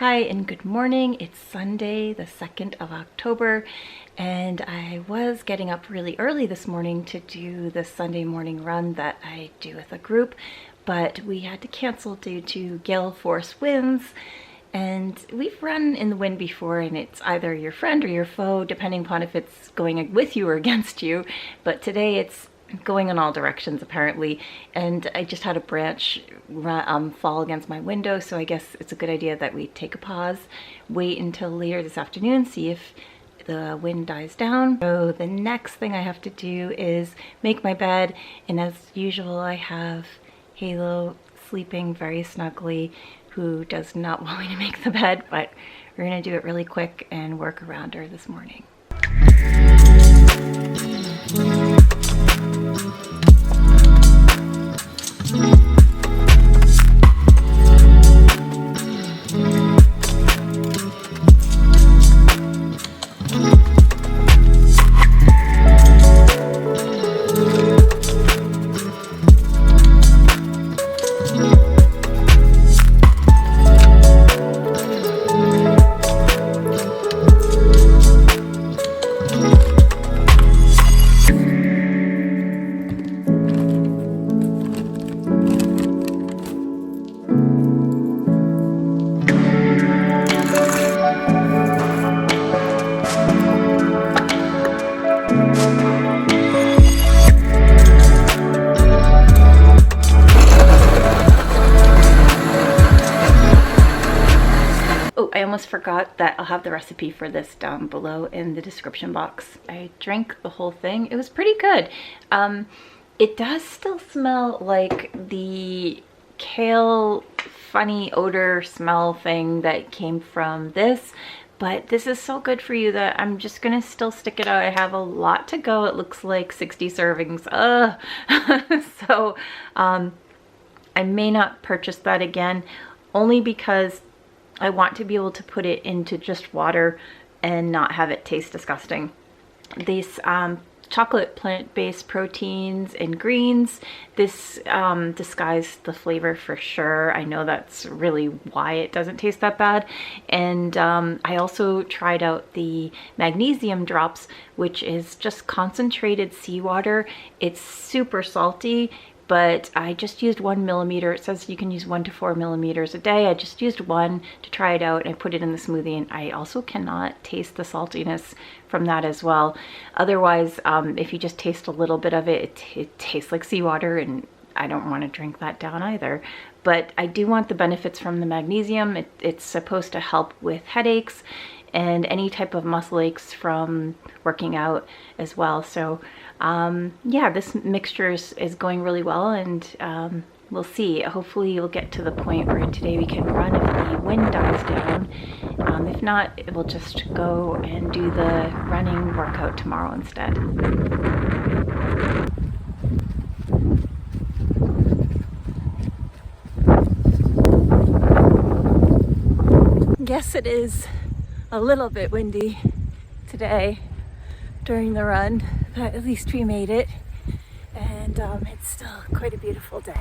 Hi and good morning. It's Sunday, the 2nd of October, and I was getting up really early this morning to do the Sunday morning run that I do with a group, but we had to cancel due to gale force winds. And we've run in the wind before, and it's either your friend or your foe, depending upon if it's going with you or against you. But today it's going in all directions apparently, and I just had a branch fall against my window, so I guess it's a good idea that we take a pause, wait until later this afternoon, see if the wind dies down. So the next thing I have to do is make my bed, and as usual I have Halo sleeping very snugly, who does not want me to make the bed, but we're gonna do it really quick and work around her this morning. I almost forgot that I'll have the recipe for this down below in the description box. I drank the whole thing. It was pretty good. It does still smell like the kale funny odor smell thing that came from this, but this is so good for you that I'm just gonna still stick it out. I have a lot to go. It looks like 60 servings. So I may not purchase that again, only because I want to be able to put it into just water and not have it taste disgusting. These chocolate plant-based proteins and greens, this disguised the flavor for sure. I know that's really why it doesn't taste that bad. And I also tried out the magnesium drops, which is just concentrated seawater. It's super salty, but I just used 1 millimeter. It says you can use 1 to 4 millimeters a day. I just used 1 to try it out, and I put it in the smoothie, and I also cannot taste the saltiness from that as well. Otherwise, if you just taste a little bit of it, it tastes like seawater, and I don't want to drink that down either. But I do want the benefits from the magnesium. It's supposed to help with headaches and any type of muscle aches from working out as well. So yeah, this mixture is going really well, and we'll see. Hopefully you'll get to the point where today we can run if the wind dies down. If not, we'll just go and do the running workout tomorrow instead. Yes, it is a little bit windy today during the run, but at least we made it, and it's still quite a beautiful day.